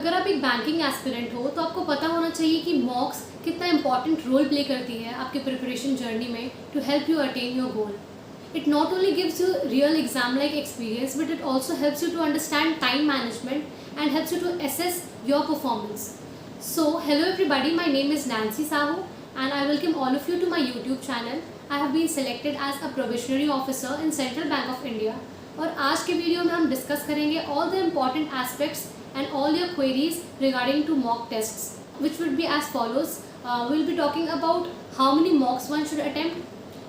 अगर आप एक बैंकिंग एस्पिरेंट हो तो आपको पता होना चाहिए कि मॉक्स कितना इंपॉर्टेंट रोल प्ले करती है आपके प्रिपरेशन जर्नी में to help you attain your goal. It not only gives you real exam like experience, but it also helps you to understand time management and helps you to assess your performance. So hello everybody, my name is Nancy Sahu and I welcome all of you to my YouTube channel. I have been selected as a probationary officer in Central Bank of India. और आज के video में हम discuss करेंगे all the important aspects and all your queries regarding to mock tests, which would be as follows. We will be talking about how many mocks one should attempt,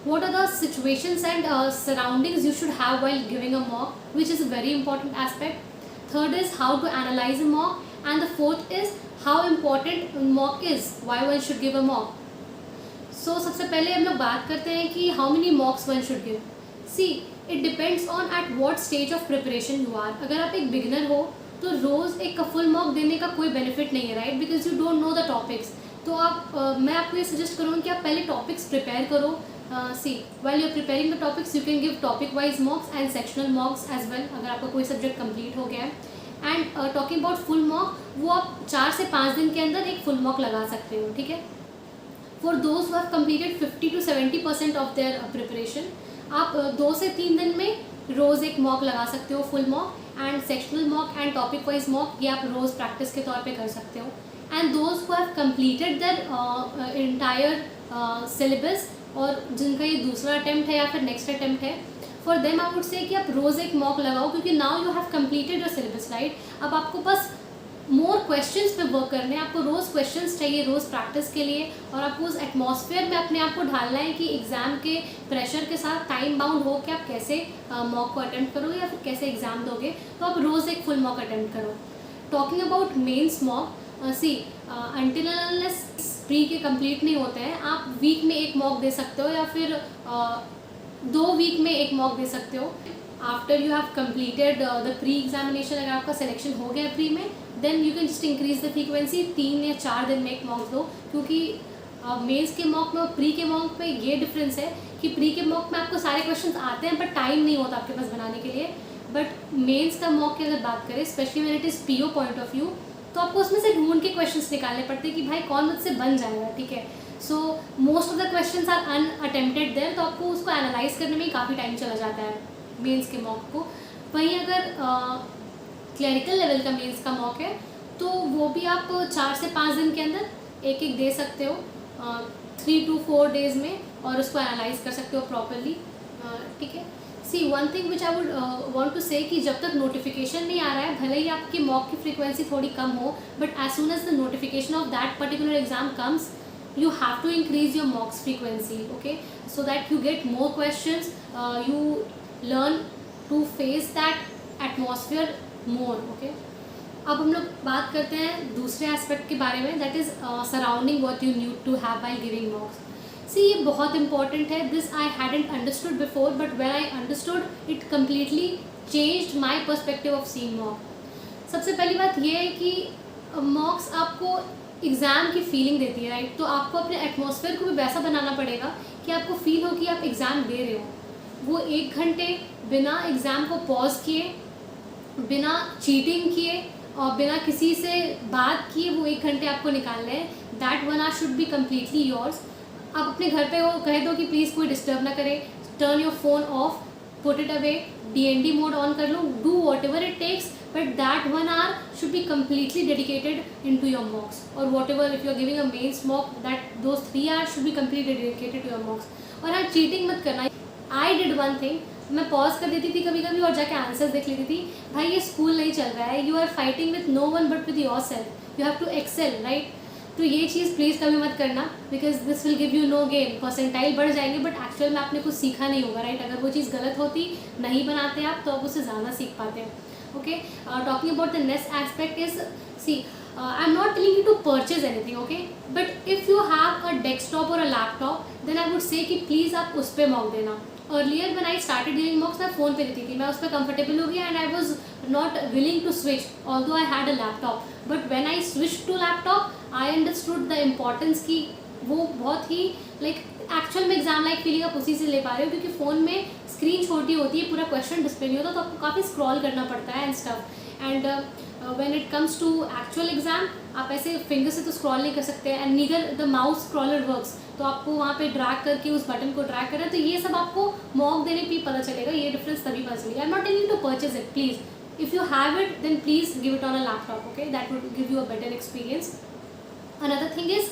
what are the situations and surroundings you should have while giving a mock, which is a very important aspect. Third is how to analyze a mock, and the fourth is how important mock is, why one should give a mock. So सबसे पहले हम लोग बात करते हैं कि how many mocks one should give. See, it depends on at what stage of preparation you are. अगर आप एक beginner हो तो रोज़ एक फुल मॉक देने का कोई बेनिफिट नहीं है, right, because you don't know the topics. तो मैं आपको ये सजेस्ट करूँगी कि आप पहले टॉपिक्स प्रिपेयर करो. See while you are preparing the topics you can give topic wise mocks and sectional mocks as well, अगर आपका कोई सब्जेक्ट कंप्लीट हो गया है. And talking about full mock, वो आप 4 से 5 दिन के अंदर एक फुल मॉक लगा सकते हो, ठीक है. For those who have completed 50 to 70% of their preparation, आप 2 से 3 दिन में रोज़ एक मॉक लगा सकते हो, full mock. And sectional mock and topic wise mock ये आप रोज़ प्रैक्टिस के तौर पे कर सकते हो. And those who have completed their entire syllabus, और जिनका ये दूसरा अटैम्प्ट है या फिर नेक्स्ट अटैम्प्ट है, for them I would say कि आप रोज़ एक मॉक लगाओ, क्योंकि now you have completed your syllabus, right. अब आपको बस मोर क्वेश्चंस पे वर्क करने हैं, आपको रोज़ क्वेश्चंस चाहिए रोज़ प्रैक्टिस के लिए, और आपको उस एटमॉस्फेयर में अपने आप को ढालना है कि एग्ज़ाम के प्रेशर के साथ टाइम बाउंड हो कि आप कैसे मॉक को अटेम्प्ट करोगे या फिर कैसे एग्ज़ाम दोगे. तो आप रोज़ एक फुल मॉक अटेम्प्ट करो. Talking about mains mock, see until unless pre के कंप्लीट नहीं होते हैं, आप वीक में एक मॉक दे सकते हो या फिर 2 वीक में एक मॉक दे सकते हो. After you have completed the pre examination, अगर आपका सिलेक्शन हो गया प्री में, then you can just increase the frequency, 3 या 4 दिन में एक मॉक दो. क्योंकि मेंस के मॉक में और प्री के मॉक में ये डिफरेंस है कि प्री के मॉक में आपको सारे क्वेश्चंस आते हैं बट टाइम नहीं होता आपके पास बनाने के लिए. बट मेंस का मॉक की अगर बात करें, specially when it is PO point of view, तो आपको उसमें से ढूंढ के क्वेश्चंस निकालने पड़ते हैं कि भाई कौन मुझसे बन जाएगा, ठीक है. So most of the questions are unattempted there, तो आपको उसको एनालाइज करने में ही काफ़ी टाइम चला जाता है मेंस के मॉक को. वहीं अगर क्लरिकल लेवल का मेंस का मॉक है तो वो भी आप 4 से 5 दिन के अंदर एक एक दे सकते हो, 3 to 4 डेज़ में, और उसको एनालाइज कर सकते हो प्रॉपरली, ठीक है. See one thing which I would want to say कि जब तक नोटिफिकेशन नहीं आ रहा है, भले ही आपकी मॉक की फ्रीक्वेंसी थोड़ी कम हो, but as soon as the notification of that particular exam comes, you have to increase your mocks frequency, okay, so that you get more questions, you learn to face that atmosphere more, okay. अब हम लोग बात करते हैं दूसरे aspect के बारे में, that is surrounding what you need to have while giving mocks. See ये बहुत इंपॉर्टेंट है. This I hadn't understood before, but when I understood it completely changed my perspective of seeing mock. सबसे पहली बात ये है कि मॉक्स आपको एग्ज़ाम की फीलिंग देती है, राइट. तो आपको अपने एटमॉस्फेयर को भी वैसा बनाना पड़ेगा कि आपको फील हो कि आप एग्ज़ाम दे रहे हो. वो 1 घंटे बिना एग्ज़ाम को पॉज किए, बिना चीटिंग किए और बिना किसी से बात किए वो 1 घंटे आपको निकालने हैं. That 1 hour should be completely yours. आप अपने घर पे वो कह दो कि प्लीज़ कोई डिस्टर्ब ना करे, turn your phone off, put it away, DND mode on कर लो, do whatever it takes, but that 1 hour should be completely dedicated into your mocks, or whatever, if you are giving a mains mock, that those 3 hours should be completely dedicated to your mocks. और हाँ, cheating मत करना. I did one thing, मैं pause कर देती थी कभी कभी और जाके आंसर्स देख लेती थी. भाई ये स्कूल नहीं चल रहा है, you are fighting with no one but with yourself, you have to excel, right. तो ये चीज़ प्लीज़ कभी मत करना, because this will give you no gain. Percentile बढ़ जाएंगे बट एक्चुअल में आपने कुछ सीखा नहीं होगा, राइट. अगर वो चीज़ गलत होती, नहीं बनाते आप, तो आप उससे ज़्यादा सीख पाते हैं. Okay, talking about the next aspect is, see, I'm not telling you to purchase anything, okay, but if you have a desktop or a laptop, then I would say कि please आप उस पर मॉक देना. Earlier when I started giving mocks, मैं phone पे देती थी, मैं उस पर comfortable हो गया, and I was not willing to switch, although I had a laptop. But when I switched to laptop, I understood the importance कि वो बहुत ही like एक्चुअल में एग्जाम लाइक फीलिंग आप उसी से ले पा रहे हो, क्योंकि फ़ोन में स्क्रीन छोटी होती है, पूरा क्वेश्चन डिस्प्ले नहीं होता, तो आपको काफ़ी स्क्रॉल करना पड़ता है and stuff. And when it comes to actual exam आप ऐसे फिंगर से तो स्क्रॉल नहीं कर सकते, and neither the mouse scroller works, तो आपको वहाँ पे ड्रैग करके उस बटन को ड्रैग करना है। तो ये सब आपको मॉक देने पे पता चलेगा, ये डिफरेंस तभी पता चलेगा। I am not telling to purchase it, please if you have it then please give it on a laptop, okay, that would give you a better experience. Another thing is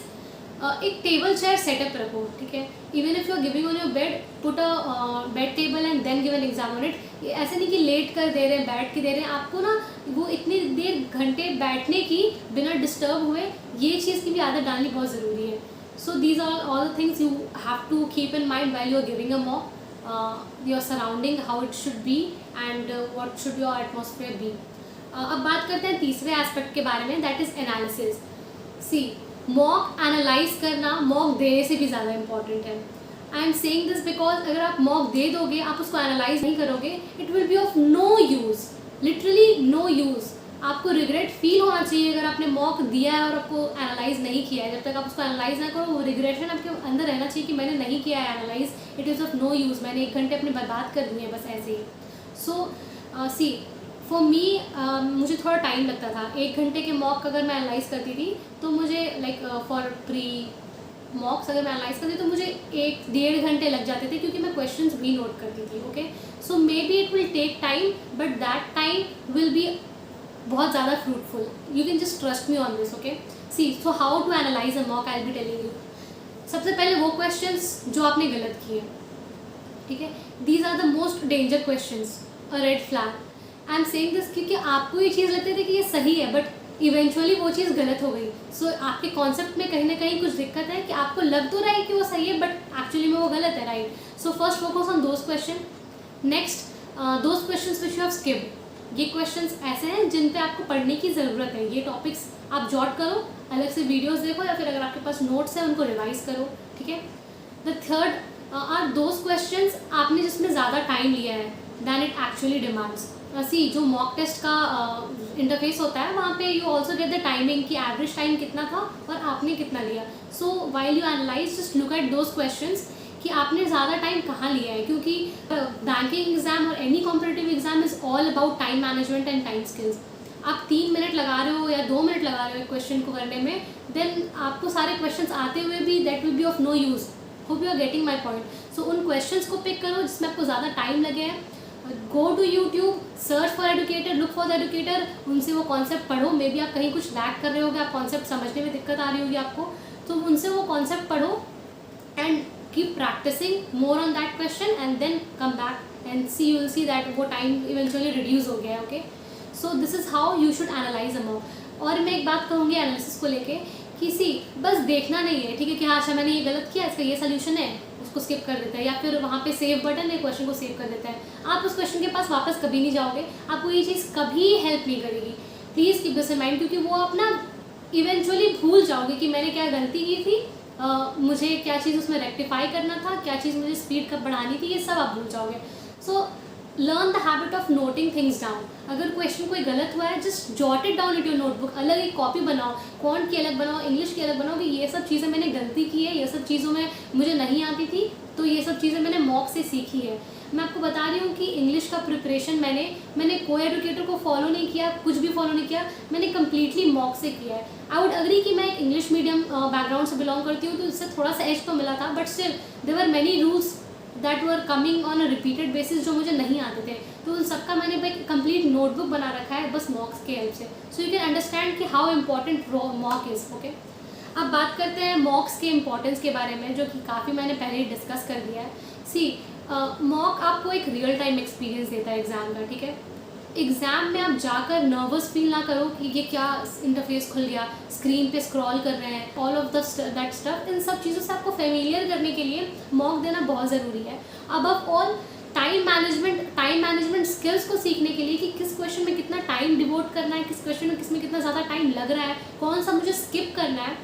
एक table chair setup रखो, ठीक है। Even if you are giving on your bed, put a bed table and then give an exam on it. ऐसे नहीं कि late कर दे रहे हैं, बैठ के दे रहे हैं, आपको ना वो इतनी देर घंटे बैठने की बिना डिस्टर्ब हुए, ये चीज़ की भी आदत डालनी बहुत ज़रूरी है। So these are all the things you have to keep in mind while you are giving a mock, your surrounding, how it should be and what should your atmosphere be. अब बात करते हैं तीसरे एस्पेक्ट के बारे में, that is analysis. See, mock analyse करना mock देने से भी ज़्यादा इंपॉर्टेंट है। I am saying this because अगर आप मॉक दे दोगे, आप उसको एनालाइज नहीं करोगे, it will be of no use, literally no use. आपको रिग्रेट फील होना चाहिए अगर आपने मॉक दिया है और आपको एनालाइज नहीं किया है। जब तक आप उसको एनालाइज ना करो, वो रिग्रेशन आपके अंदर रहना चाहिए कि मैंने नहीं किया है analyse, it is of no use, मैंने 1 घंटे अपने बर्बाद कर दिए बस ऐसे ही। सो सी, फॉर मी मुझे थोड़ा टाइम लगता था। 1 घंटे के मॉक अगर मैं एनालाइज करती थी तो मुझे लाइक फॉर प्री मॉक्स अगर मैं एनालाइज करती तो मुझे 1-1.5 घंटे लग जाते थे, क्योंकि मैं क्वेश्चंस भी नोट करती थी, okay. So maybe it will take time but that time will be बहुत ज़्यादा fruitful, you can just trust me on this, okay. See, so how to analyse a mock, I will be telling you. सबसे पहले वो questions जो आपने गलत किए, ठीक है, these are the most danger questions, a red flag. I am saying this क्योंकि आपको ये चीज़ लगती थी कि ये सही है, बट इवेंचुअली वो चीज़ गलत हो गई। सो आपके कॉन्सेप्ट में कहीं ना कहीं कुछ दिक्कत है कि आपको लग तो रहा है कि वो सही है बट एक्चुअली में वो गलत है, right. So first focus on those question. Next, those questions which you have skipped, ये क्वेश्चंस ऐसे हैं जिन पे आपको पढ़ने की ज़रूरत है। ये टॉपिक्स आप जॉट करो, अलग से वीडियोज़ देखो, या फिर अगर आपके पास नोट्स हैं उनको रिवाइज करो, ठीक है। The third are those questions आपने जिसमें ज़्यादा टाइम लिया है than it actually demands. See, जो मॉक टेस्ट का इंटरफेस होता है वहाँ पे you also get the timing कि एवरेज टाइम कितना था और आपने कितना लिया। So while you analyse just look at those questions कि आपने ज़्यादा टाइम कहाँ लिया है, क्योंकि बैंकिंग एग्जाम और any competitive exam is all about time management and time skills. आप 3 मिनट लगा रहे हो या 2 मिनट लगा रहे हो एक क्वेश्चन को करने में, देन आपको सारे क्वेश्चन आते हुए भी that will be of no use. Hope you are getting my point. So उन क्वेश्चंस को पिक करो जिसमें आपको ज़्यादा टाइम लगे है, go to YouTube, search for educator, look for the educator, उनसे वो कॉन्सेप्ट पढ़ो। मे बी आप कहीं कुछ लैक कर रहे होगे, आप कॉन्सेप्ट समझने में दिक्कत आ रही होगी आपको, तो उनसे वो कॉन्सेप्ट पढ़ो and keep practising more on that question and then come back and see, you will see that वो टाइम इवेंचुअली रिड्यूस हो गया है, okay. So this is how you should analyse a mock. और मैं एक बात कहूँगी एनालिसिस को लेके कि सी, बस देखना नहीं है, ठीक है, कि हाँ अच्छा मैंने ये गलत किया, इसका ये सोल्यूशन है, उसको स्किप कर देता है, या फिर वहाँ पे सेव बटन है, क्वेश्चन को सेव कर देता है। आप उस क्वेश्चन के पास वापस कभी नहीं जाओगे, आपको ये चीज़ कभी हेल्प नहीं करेगी। Please keep this in mind, क्योंकि वो आप ना इवेंचुअली भूल जाओगे कि मैंने क्या गलती की थी, मुझे क्या चीज़ उसमें रेक्टिफाई करना था, क्या चीज़ मुझे स्पीड कब बढ़ानी थी, ये सब आप भूल जाओगे। So learn the habit of noting things down. अगर क्वेश्चन कोई गलत हुआ है, just jot it down in your notebook, अलग एक कॉपी बनाओ, क्वांट की अलग बनाओ, इंग्लिश की अलग बनाओ, कि ये सब चीज़ें मैंने गलती की है, ये सब चीज़ों में मुझे नहीं आती थी, तो ये सब चीज़ें मैंने मॉक से सीखी है। मैं आपको बता रही हूँ कि इंग्लिश का प्रिपरेशन मैंने कोई एडुकेटर को फॉलो नहीं किया, कुछ भी फॉलो नहीं किया, मैंने कम्प्लीटली मॉक से किया है। आई वुड अग्री कि मैं एक इंग्लिश मीडियम बैकग्राउंड से बिलोंग करती हूँ, तो इससे थोड़ा सा एज तो मिला था, but still there were many rules that were coming on a repeated basis जो मुझे नहीं आते थे, तो उन सबका मैंने एक कंप्लीट नोटबुक बना रखा है बस मॉक्स के हेल्प से। सो यू कैन अंडरस्टैंड कि how important mock is, okay. अब बात करते हैं मॉक्स के इम्पोर्टेंस के बारे में, जो कि काफ़ी मैंने पहले ही डिस्कस कर दिया है। सी, मॉक आपको एक रियल टाइम एक्सपीरियंस देता है एग्ज़ाम का, ठीक है। एग्ज़ाम में आप जाकर नर्वस फील ना करो कि ये क्या इंटरफेस खुल गया, स्क्रीन पे स्क्रॉल कर रहे हैं, ऑल ऑफ दैट स्टफ, इन सब चीज़ों से आपको फेमिलियर करने के लिए मॉक देना बहुत ज़रूरी है। Above all time management skills को सीखने के लिए कि किस क्वेश्चन में कितना टाइम डिवोट करना है, किस क्वेश्चन में किसमें कितना ज़्यादा टाइम लग रहा है, कौन सा मुझे स्किप करना है,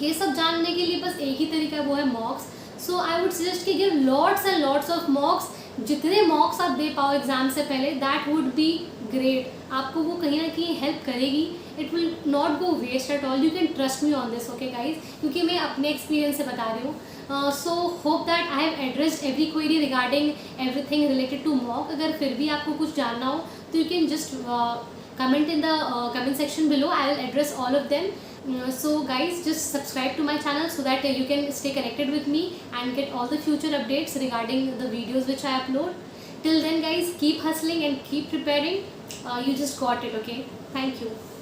ये सब जानने के लिए बस एक ही तरीका है, वो है mocks. So I would suggest कि give lots and lots of mocks. जितने मॉक्स आप दे पाओ एग्जाम से पहले, दैट वुड बी ग्रेट। आपको वो कहीं ना कहीं हेल्प करेगी, it will not go waste at all. You can trust me on this, okay guys, क्योंकि मैं अपने एक्सपीरियंस से बता रही हूँ। So hope that I have addressed every query regarding everything related to mock. अगर फिर भी आपको कुछ जानना हो तो you can just comment in the comment section below. I will address all of them. So guys, just subscribe to my channel so that you can stay connected with me and get all the future updates regarding the videos which I upload. Till then guys, keep hustling and keep preparing. You just got it, okay? Thank you.